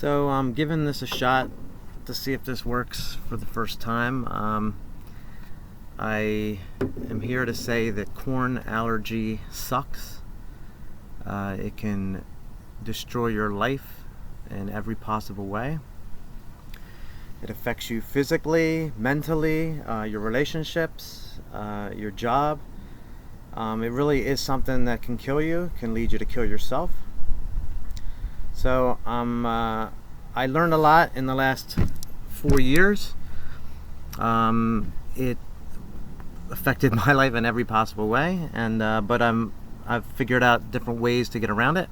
So I'm giving this a shot to see if this works for the first time. I am here to say that corn allergy sucks. It can destroy your life in every possible way. It affects you physically, mentally, your relationships, your job. It really is something that can kill you, can lead you to kill yourself. So I learned a lot in the last 4 years. It affected my life in every possible way, and but I've figured out different ways to get around it.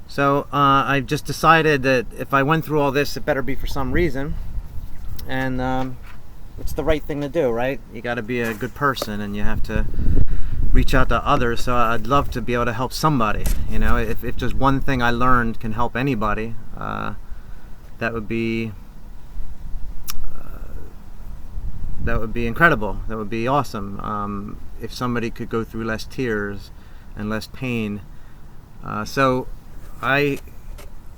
So I've just decided that if I went through all this, it better be for some reason, and it's the right thing to do, right? You got to be a good person, and you have to reach out to others. So I'd love to be able to help somebody. You know, if just one thing I learned can help anybody, that would be incredible. That would be awesome. If somebody could go through less tears and less pain. So I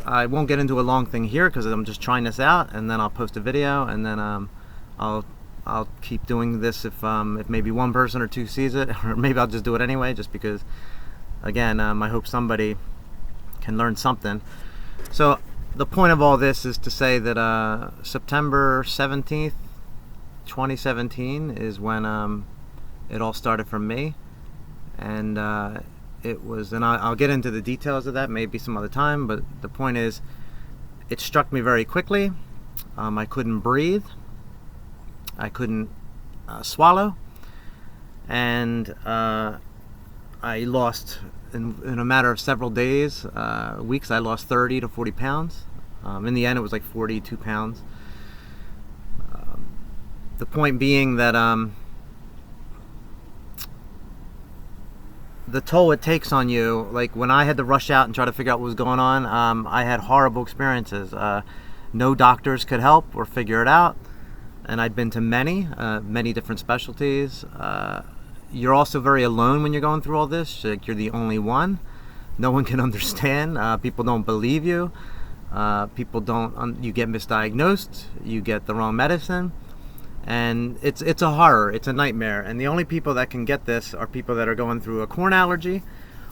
won't get into a long thing here because I'm just trying this out, and then I'll post a video, and then I'll keep doing this if maybe one person or two sees it, or maybe I'll just do it anyway, just because, again, I hope somebody can learn something. So the point of all this is to say that September 17th, 2017 is when it all started for me, and it was, and I'll get into the details of that maybe some other time, but the point is, it struck me very quickly. I couldn't breathe. I couldn't swallow, and I lost, in a matter of several days, weeks, I lost 30 to 40 pounds. In the end, it was like 42 pounds. The point being that the toll it takes on you, like when I had to rush out and try to figure out what was going on, I had horrible experiences. No doctors could help or figure it out. And I'd been to many different specialties. You're also very alone when you're going through all this. Like, you're the only one. No one can understand. People don't believe you. You get misdiagnosed. You get the wrong medicine. And it's a horror. It's a nightmare. And the only people that can get this are people that are going through a corn allergy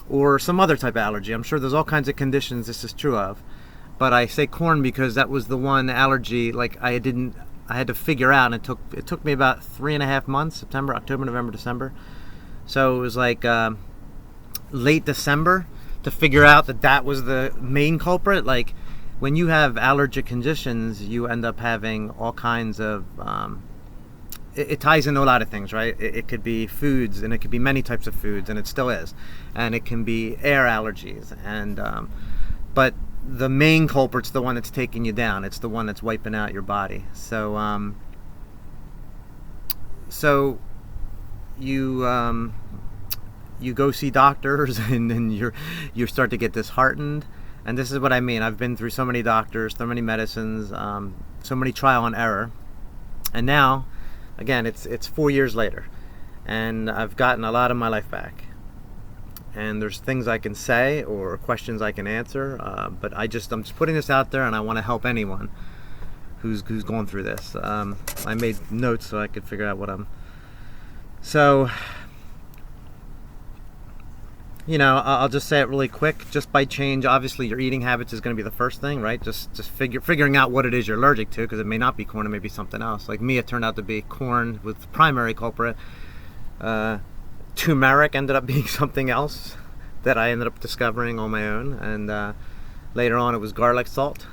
or some other type of allergy. I'm sure there's all kinds of conditions this is true of. But I say corn because that was the one allergy, like, I had to figure out, and it took me about 3.5 months, September, October, November, December. So it was like late December to figure out that was the main culprit. Like, when you have allergic conditions, you end up having all kinds of, it ties into a lot of things, right? It could be foods, and it could be many types of foods, and it still is. And it can be air allergies, and but the main culprit's the one that's taking you down. It's the one that's wiping out your body. So you go see doctors, and then you start to get disheartened. And this is what I mean. I've been through so many doctors, so many medicines, so many trial and error. And now, again, it's 4 years later, and I've gotten a lot of my life back. And there's things I can say or questions I can answer, but I'm just putting this out there, and I want to help anyone who's going through this. I made notes so I could figure out what So, you know, I'll just say it really quick. Just by change, obviously your eating habits is going to be the first thing, right? Just figuring out what it is you're allergic to, because it may not be corn, it may be something else. Like me, it turned out to be corn with the primary culprit. Turmeric ended up being something else that I ended up discovering on my own, and later on it was garlic salt.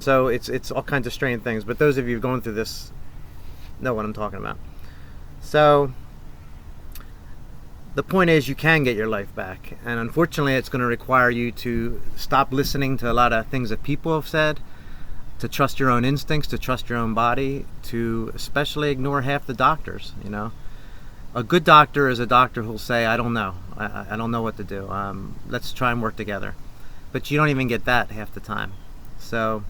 So it's all kinds of strange things, but those of you going through this know what I'm talking about. So the point is, you can get your life back, and unfortunately it's going to require you to stop listening to a lot of things that people have said, to trust your own instincts, to trust your own body, to especially ignore half the doctors. You know, a good doctor is a doctor who'll say, I don't know. I don't know what to do. Let's try and work together. But you don't even get that half the time. So,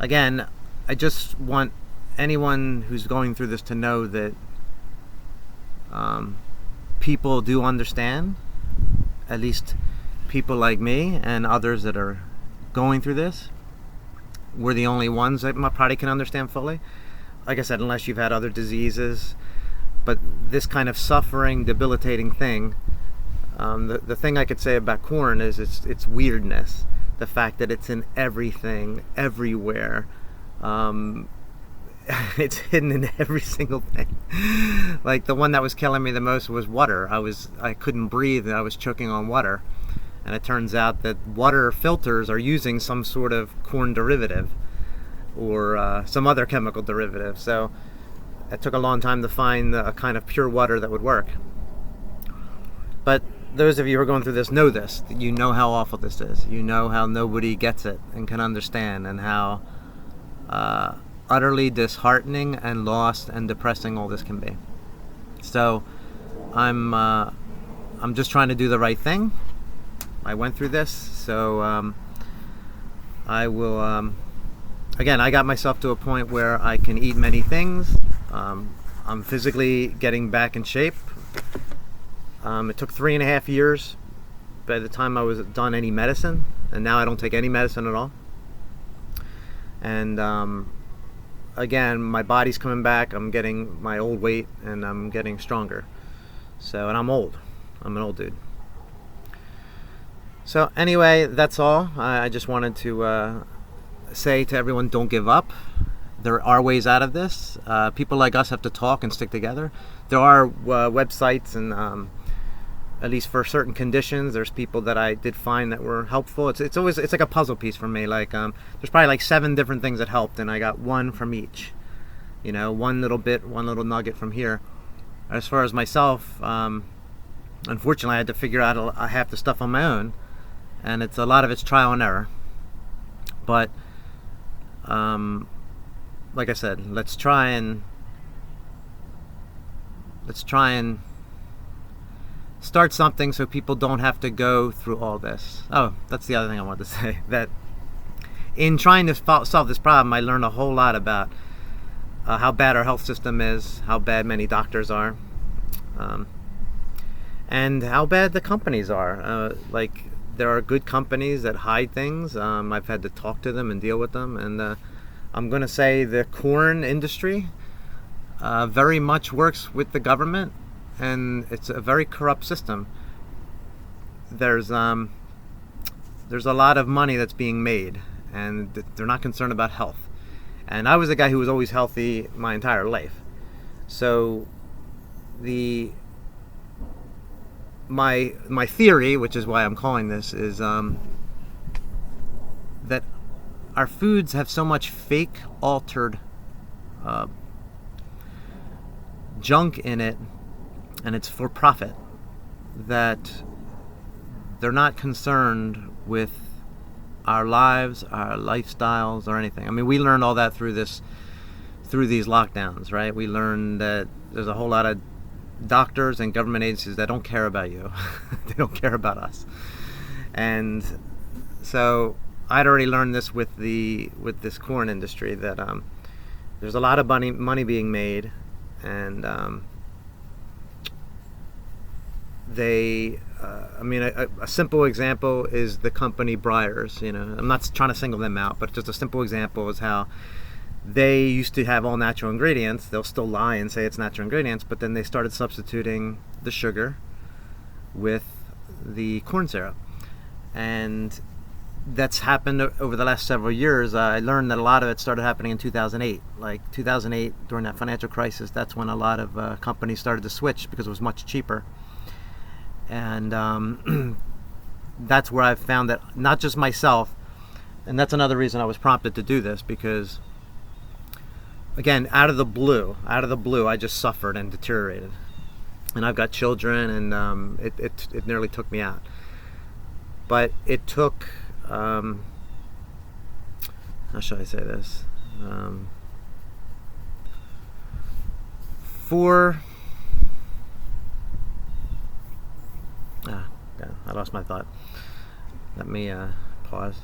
again, I just want anyone who's going through this to know that people do understand. At least people like me and others that are going through this, we're the only ones that probably can understand fully. Like I said, unless you've had other diseases. But this kind of suffering, debilitating thing, the thing I could say about corn is its weirdness. The fact that it's in everything, everywhere. It's hidden in every single thing. Like the one that was killing me the most was water. I couldn't breathe and I was choking on water. And it turns out that water filters are using some sort of corn derivative or some other chemical derivative. So it took a long time to find a kind of pure water that would work. But those of you who are going through this know this. You know how awful this is. You know how nobody gets it and can understand, and how utterly disheartening and lost and depressing all this can be. So I'm just trying to do the right thing. I went through this, so I will. Again, I got myself to a point where I can eat many things. I'm physically getting back in shape. It took 3.5 years by the time I was done any medicine, and now I don't take any medicine at all. And again, my body's coming back. I'm getting my old weight, and I'm getting stronger. So, and I'm old. I'm an old dude. So anyway, that's all. I just wanted to say to everyone, don't give up. There are ways out of this. People like us have to talk and stick together. There are websites, and at least for certain conditions, there's people that I did find that were helpful. It's always like a puzzle piece for me. Like there's probably like 7 different things that helped, and I got one from each. You know, one little bit, one little nugget from here. As far as myself, unfortunately, I had to figure out half the stuff on my own, and a lot of it's trial and error. But like I said, let's try and start something so people don't have to go through all this. Oh, that's the other thing I wanted to say. That in trying to solve this problem, I learned a whole lot about how bad our health system is, how bad many doctors are, and how bad the companies are. Like, there are good companies that hide things. I've had to talk to them and deal with them, and I'm going to say the corn industry very much works with the government, and it's a very corrupt system. There's a lot of money that's being made, and they're not concerned about health. And I was a guy who was always healthy my entire life. So my theory, which is why I'm calling this, is that our foods have so much fake, altered junk in it, and it's for profit, that they're not concerned with our lives, our lifestyles, or anything. I mean, we learned all that through these lockdowns, right? We learned that there's a whole lot of doctors and government agencies that don't care about you. They don't care about us. And so I'd already learned this with this corn industry, that there's a lot of money being made, and a simple example is the company Breyers. You know, I'm not trying to single them out, but just a simple example is how they used to have all natural ingredients. They'll still lie and say it's natural ingredients, but then they started substituting the sugar with the corn syrup, and that's happened over the last several years. I learned that a lot of it started happening in 2008. Like 2008, during that financial crisis, that's when a lot of companies started to switch because it was much cheaper. And that's where I've found that not just myself, and that's another reason I was prompted to do this, because again, out of the blue, I just suffered and deteriorated. And I've got children, and it nearly took me out. But it took, how should I say this? I lost my thought. Let me pause.